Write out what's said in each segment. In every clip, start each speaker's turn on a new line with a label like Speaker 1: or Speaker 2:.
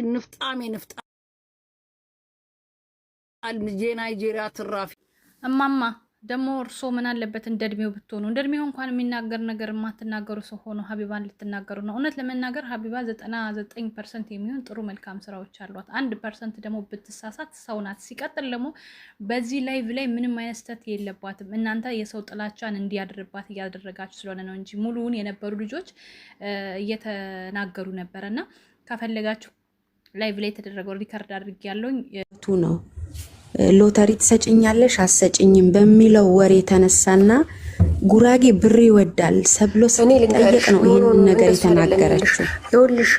Speaker 1: ንፍጣም ንፍጣም ናይጄሪያ ትራፊ
Speaker 2: እማማ ደግሞ እርሶ ምን አለበት እንደድሜው ብትሆኑ እንደድሜው እንኳን የሚናገር ነገር ማትናገሩ ሰው ሆኖ ሀቢባን ልትናገሩ ነው። እውነት ለመናገር ሀቢባ 99% የሚሆን ጥሩ መልካም ስራዎች አሏት። 1% ደግሞ ብትሳሳት ሰው ናት። ሲቀጥል ደግሞ በዚህ ላይቭ ላይ ምንም አይነት ስህተት የለባትም። እናንተ የሰው ጥላቻን እንዲያድርባት እያደረጋችሁ ስለሆነ ነው እንጂ ሙሉውን የነበሩ ልጆች እየተናገሩ ነበርና ከፈለጋችሁ ላይቭ ላይ የተደረገው ሪከርድ አድርጌያለሁኝ
Speaker 3: ነው። ሎተሪ ትሰጭኛለሽ አሰጭኝም በሚለው ወሬ ተነሳና ጉራጌ ብር ይወዳል ሰብሎ ስለጠየቅ ነው ይሄን ነገር የተናገረችው። ይኸውልሽ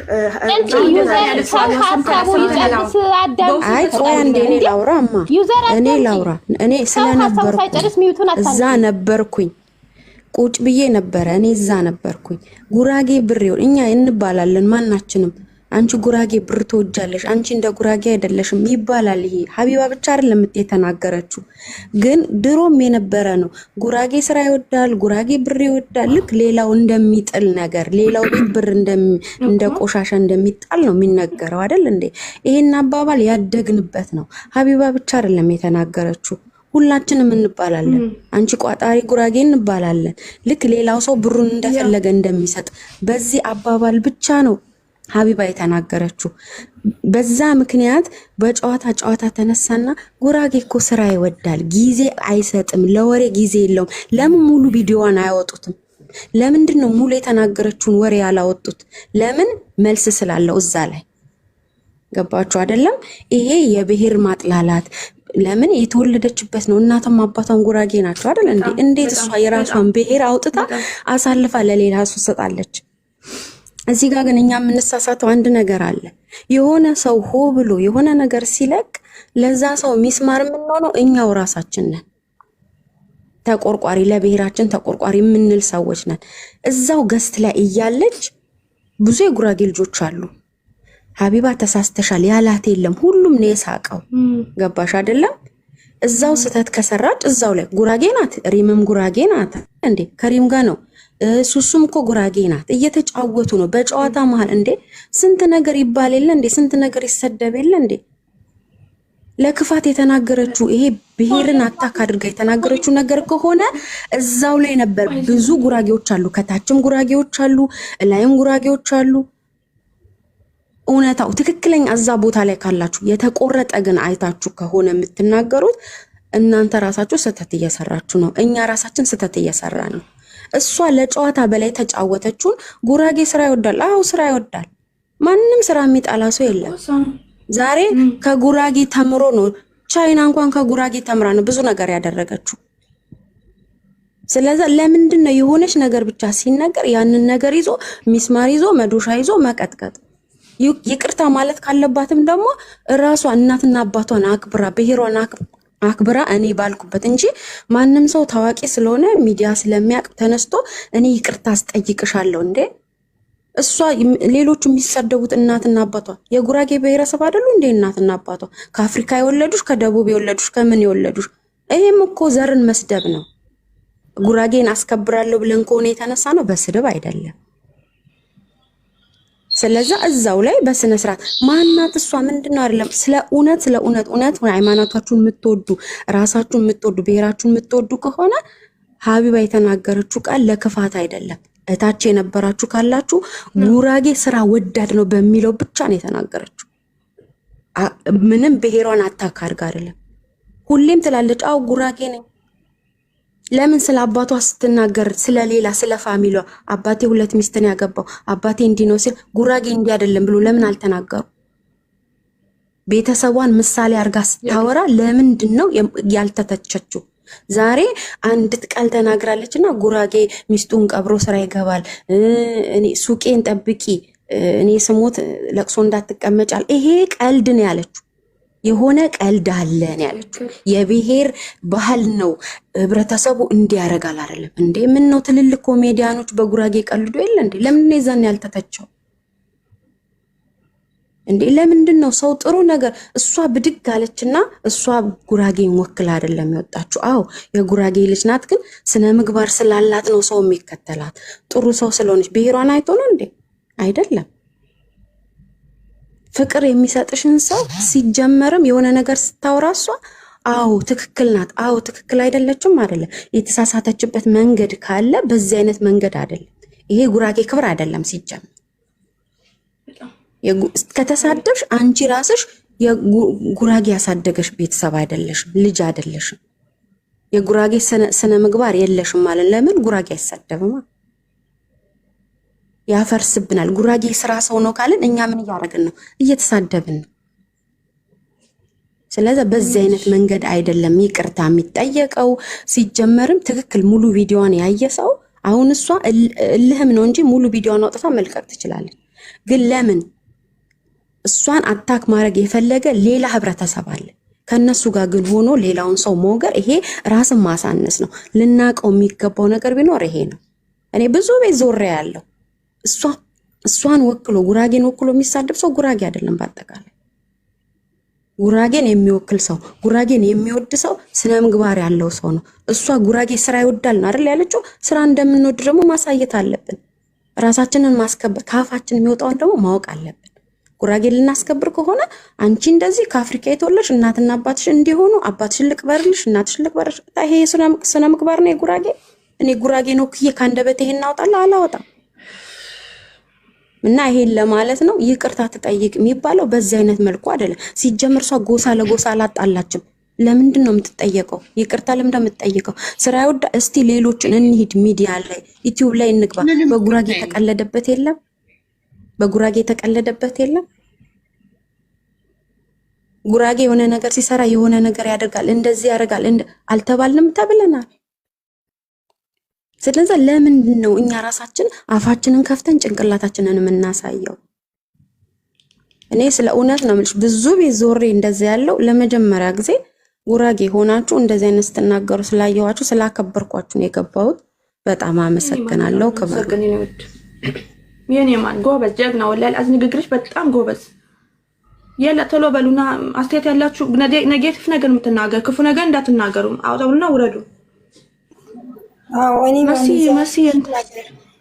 Speaker 3: አይ ቆይ አንዴ እኔ ላውራማ እኔ ስለነበርኩ እዛ ነበርኩኝ ቁጭ ብዬ ነበር። እኔ እዛ ነበርኩኝ። ጉራጌ ብር እኛ እንባላለን ማናችንም አንቺ ጉራጌ ብር ተወጃለሽ አንቺ እንደ ጉራጌ አይደለሽም ይባላል። ይሄ ሀቢባ ብቻ አይደለም የተናገረችው ግን ድሮም የነበረ ነው። ጉራጌ ስራ ይወዳል፣ ጉራጌ ብር ይወዳል። ልክ ሌላው እንደሚጥል ነገር ሌላው ቤት ብር እንደ ቆሻሻ እንደሚጣል ነው የሚነገረው አይደል እንዴ? ይሄን አባባል ያደግንበት ነው። ሀቢባ ብቻ አይደለም የተናገረችው ሁላችንም እንባላለን። አንቺ ቋጣሪ ጉራጌ እንባላለን። ልክ ሌላው ሰው ብሩን እንደፈለገ እንደሚሰጥ በዚህ አባባል ብቻ ነው ሀቢባ የተናገረችው። በዛ ምክንያት በጨዋታ ተነሳና ጉራጌ እኮ ስራ ይወዳል፣ ጊዜ አይሰጥም፣ ለወሬ ጊዜ የለውም። ለምን ሙሉ ቪዲዮዋን አያወጡትም? ለምንድን ነው ሙሉ የተናገረችውን ወሬ ያላወጡት? ለምን? መልስ ስላለው እዛ ላይ ገባችሁ አይደለም? ይሄ የብሔር ማጥላላት ለምን የተወለደችበት ነው። እናቷም አባቷም ጉራጌ ናቸው አይደል እንዴ? እንዴት እሷ የራሷን ብሔር አውጥታ አሳልፋ ለሌላ ሰው ሰጣለች? እዚህ ጋር ግን እኛ የምንሳሳተው አንድ ነገር አለ። የሆነ ሰው ሆ ብሎ የሆነ ነገር ሲለቅ ለዛ ሰው ሚስማር የምንሆነው እኛው ራሳችን ነን። ተቆርቋሪ ለብሔራችን ተቆርቋሪ የምንል ሰዎች ነን። እዛው ገስት ላይ እያለች ብዙ የጉራጌ ልጆች አሉ። ሀቢባ ተሳስተሻል ያላት የለም። ሁሉም ነው የሳቀው። ገባሽ አይደለም? እዛው ስተት ከሰራች እዛው ላይ ጉራጌ ናት። ሪምም ጉራጌ ናት እንዴ? ከሪም ጋር ነው ሱሱም እኮ ጉራጌ ናት። እየተጫወቱ ነው በጨዋታ መሃል እንዴ። ስንት ነገር ይባል የለ እንዴ? ስንት ነገር ይሰደብ የለ እንዴ? ለክፋት የተናገረችው ይሄ ብሔርን አታክ አድርጋ የተናገረችው ነገር ከሆነ እዛው ላይ ነበር። ብዙ ጉራጌዎች አሉ፣ ከታችም ጉራጌዎች አሉ፣ ላይም ጉራጌዎች አሉ። እውነታው ትክክለኛ እዛ ቦታ ላይ ካላችሁ የተቆረጠ ግን አይታችሁ ከሆነ የምትናገሩት እናንተ ራሳችሁ ስተት እየሰራችሁ ነው። እኛ ራሳችን ስተት እየሰራን ነው። እሷ ለጨዋታ በላይ ተጫወተችውን። ጉራጌ ስራ ይወዳል። አዎ ስራ ይወዳል። ማንም ስራ የሚጣላ ሰው የለም። ዛሬ ከጉራጌ ተምሮ ነው። ቻይና እንኳን ከጉራጌ ተምራ ነው ብዙ ነገር ያደረገችው። ስለዚህ ለምንድን ነው የሆነች ነገር ብቻ ሲነገር ያንን ነገር ይዞ ሚስማር ይዞ መዶሻ ይዞ መቀጥቀጥ? ይቅርታ ማለት ካለባትም ደግሞ ራሷ እናትና አባቷን አክብራ ብሔሯን አክብራ እኔ ባልኩበት እንጂ ማንም ሰው ታዋቂ ስለሆነ ሚዲያ ስለሚያቅ ተነስቶ እኔ ይቅርታ አስጠይቅሻለሁ እንዴ? እሷ ሌሎቹ የሚሰደቡት እናትና አባቷ የጉራጌ ብሔረሰብ አይደሉ እንዴ? እናትና አባቷ ከአፍሪካ የወለዱሽ፣ ከደቡብ የወለዱሽ፣ ከምን የወለዱሽ? ይሄም እኮ ዘርን መስደብ ነው። ጉራጌን አስከብራለሁ ብለን ከሆነ የተነሳ ነው፣ በስድብ አይደለም። ስለዚህ እዛው ላይ በስነ ስርዓት ማናት እሷ ምንድነው አይደለም። ስለ እውነት ሃይማኖታችሁን የምትወዱ ራሳችሁን የምትወዱ ብሔራችሁን የምትወዱ ከሆነ ሀቢባ የተናገረችው ቃል ለክፋት አይደለም። እታች የነበራችሁ ካላችሁ ጉራጌ ስራ ወዳድ ነው በሚለው ብቻ ነው የተናገረችው። ምንም ብሔሯን አታክ አድርጋ አይደለም። ሁሌም ትላለች አው ጉራጌ ነኝ። ለምን ስለ አባቷ ስትናገር ስለሌላ ስለ ፋሚሊዋ አባቴ 2 ሚስትን ያገባው አባቴ እንዲህ ነው ሲል ጉራጌ እንዲህ አይደለም ብሎ ለምን አልተናገሩ? ቤተሰቧን ምሳሌ አርጋ ስታወራ ለምንድን ነው ያልተተቸችው? ዛሬ አንዲት ቃል ተናግራለችና ጉራጌ ሚስቱን ቀብሮ ስራ ይገባል፣ እኔ ሱቄን ጠብቂ፣ እኔ ስሞት ለቅሶ እንዳትቀመጫል። ይሄ ቀልድ ነው ያለችው። የሆነ ቀልድ አለን ያለችው የብሔር ባህል ነው። ህብረተሰቡ እንዲያረጋል አይደለም እንዴ? ምን ነው ትልልቅ ኮሜዲያኖች በጉራጌ ቀልዶ የለ እንዴ? ለምን ነው ይዛን ያልተተቸው እንዴ? ለምንድን ነው ሰው ጥሩ ነገር እሷ ብድግ አለችና እሷ ጉራጌን ወክላ አይደለም የወጣችው። አዎ የጉራጌ ልጅ ናት፣ ግን ስነ ምግባር ስላላት ነው ሰው የሚከተላት። ጥሩ ሰው ስለሆነች ብሔሯን አይቶ ነው እንዴ? አይደለም። ፍቅር የሚሰጥሽን ሰው ሲጀመርም የሆነ ነገር ስታወራሷ አዎ ትክክል ናት፣ አዎ ትክክል አይደለችም አይደለም። የተሳሳተችበት መንገድ ካለ በዚህ አይነት መንገድ አይደለም። ይሄ ጉራጌ ክብር አይደለም ሲጀመር። ከተሳደብሽ አንቺ ራስሽ የጉራጌ ያሳደገሽ ቤተሰብ አይደለሽም፣ ልጅ አይደለሽም። የጉራጌ ስነ ምግባር የለሽም ማለት ለምን ጉራጌ አይሳደብማ? ያፈርስብናል። ጉራጌ ስራ ሰው ነው ካልን እኛ ምን እያደረግን ነው? እየተሳደብን ነው። ስለዚህ በዚህ አይነት መንገድ አይደለም ይቅርታ የሚጠየቀው። ሲጀመርም ትክክል ሙሉ ቪዲዮዋን ያየ ሰው አሁን እሷ እልህም ነው እንጂ ሙሉ ቪዲዮዋን አውጥታ መልቀቅ ትችላለች። ግን ለምን እሷን አታክ ማድረግ የፈለገ ሌላ ህብረተሰብ አለ ከነሱ ጋር ግን ሆኖ ሌላውን ሰው ሞገር፣ ይሄ ራስን ማሳነስ ነው። ልናቀው የሚገባው ነገር ቢኖር ይሄ ነው። እኔ ብዙ ቤት ዞሬ ያለው እሷን ወክሎ ጉራጌን ወክሎ የሚሳደብ ሰው ጉራጌ አይደለም። በአጠቃላይ ጉራጌን የሚወክል ሰው ጉራጌን የሚወድ ሰው ስነ ምግባር ያለው ሰው ነው። እሷ ጉራጌ ስራ ይወዳል ነው አይደል ያለችው። ስራ እንደምንወድ ደግሞ ማሳየት አለብን። ራሳችንን ማስከበር ካፋችን የሚወጣውን ደግሞ ማወቅ አለብን። ጉራጌ ልናስከብር ከሆነ አንቺ እንደዚህ ከአፍሪካ የተወለድሽ እናትና አባትሽ እንዲሆኑ አባትሽ ልቅበርልሽ እናትሽ ልቅበርልሽ፣ ይሄ ስነ ምግባር ነው የጉራጌ። እኔ ጉራጌ ነው ክዬ ካንደበቴ ይሄን አውጣለሁ አላወጣም። እና ይሄን ለማለት ነው ይቅርታ ትጠይቅ የሚባለው በዚህ አይነት መልኩ አይደለም። ሲጀምር እሷ ጎሳ ለጎሳ አላጣላችም። ለምንድን ነው የምትጠየቀው? ይቅርታ ለምን እንደምትጠየቀው? ስራ ይወዳ። እስቲ ሌሎችን እንሂድ ሚዲያ ላይ ዩቲዩብ ላይ እንግባ። በጉራጌ ተቀለደበት የለም? በጉራጌ ተቀለደበት የለም? ጉራጌ የሆነ ነገር ሲሰራ የሆነ ነገር ያደርጋል፣ እንደዚህ ያደርጋል አልተባልንም? ተብለናል። ስለዚህ ለምንድን ነው እኛ ራሳችን አፋችንን ከፍተን ጭንቅላታችንን የምናሳየው? እኔ ስለ እውነት ነው የምልሽ። ብዙ ቤት ዞሬ እንደዚህ ያለው ለመጀመሪያ ጊዜ ጉራጌ ሆናችሁ እንደዚህ አይነት ስትናገሩ ስላየኋችሁ ስላከበርኳችሁ ነው የገባሁት። በጣም አመሰግናለሁ። ክብር
Speaker 4: የኔ ማን ጎበዝ ጀግና፣ ወላሂ አዝ ንግግርሽ በጣም ጎበዝ። የለ ቶሎ በሉና አስተያየት ያላችሁ ኔጌቲቭ ነገር የምትናገር ክፉ ነገር እንዳትናገሩ፣ አውጣውና ውረዱ።
Speaker 5: እኔ መሲ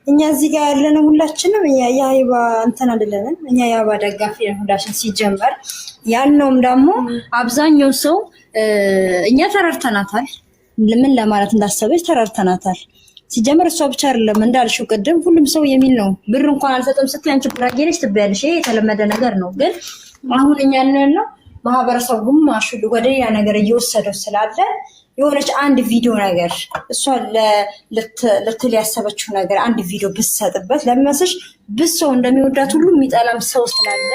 Speaker 5: እኛ እዚህ ጋር ያለነው ሁላችንም እኛ የሀይባ እንትን አይደለንም። እኛ የሀይባ ደጋፊ ነን ሁላችን። ሲጀመር ያልነውም ደግሞ አብዛኛው ሰው እኛ ተረድተናታል። ምን ለማለት እንዳሰበች ተረድተናታል። ሲጀመር እሷ ብቻ አይደለም እንዳልሽው ቅድም ሁሉም ሰው የሚል ነው። ብር እንኳን አልሰጥም ስትይ አንቺ ጉራጌ ነሽ ትበያለሽ። ይሄ የተለመደ ነገር ነው። ግን አሁን እኛ ያለነው ማህበረሰቡም ማሹ ወደ ያ ነገር እየወሰደው ስላለ የሆነች አንድ ቪዲዮ ነገር እሷ ልትል ያሰበችው ነገር አንድ ቪዲዮ ብትሰጥበት ለመስሽ ብሰው እንደሚወዳት ሁሉ የሚጠላም ሰው ስላለ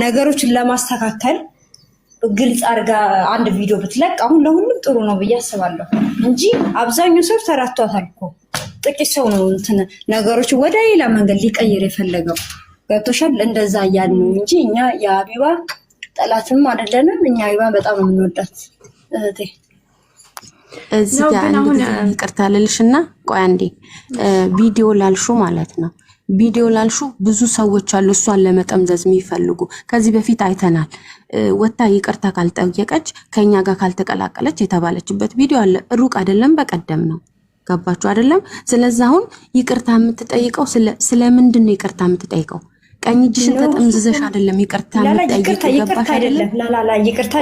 Speaker 5: ነገሮችን ለማስተካከል ግልጽ አድርጋ አንድ ቪዲዮ ብትለቅ አሁን ለሁሉም ጥሩ ነው ብዬ አስባለሁ እንጂ አብዛኛው ሰው ተራቷታል እኮ። ጥቂት ሰው ነው እንትን ነገሮች ወደ ሌላ መንገድ ሊቀይር የፈለገው። ገብቶሻል? እንደዛ እያልን ነው እንጂ እኛ የሀቢባ ጠላትም አይደለንም። እኛ ሀቢባ በጣም ነው የምንወዳት እህቴ።
Speaker 3: እዚህ ጋር አንድ ጊዜ ይቅርታ ልልሽና ቆይ አንዴ ቪዲዮ ላልሹ ማለት ነው። ቪዲዮ ላልሹ ብዙ ሰዎች አሉ እሷን ለመጠምዘዝ የሚፈልጉ። ከዚህ በፊት አይተናል። ወታ ይቅርታ ካልጠየቀች ከኛ ጋር ካልተቀላቀለች የተባለችበት ቪዲዮ አለ። ሩቅ አይደለም፣ በቀደም ነው። ገባችሁ አይደለም? ስለዚህ አሁን ይቅርታ የምትጠይቀው ስለምንድን ነው ይቅርታ የምትጠይቀው? ቀኝ እጅሽን ተጠምዝዘሽ አይደለም ይቅርታ የምትጠይቀው። ገባሽ አይደለም?
Speaker 5: ላላ ይቅርታ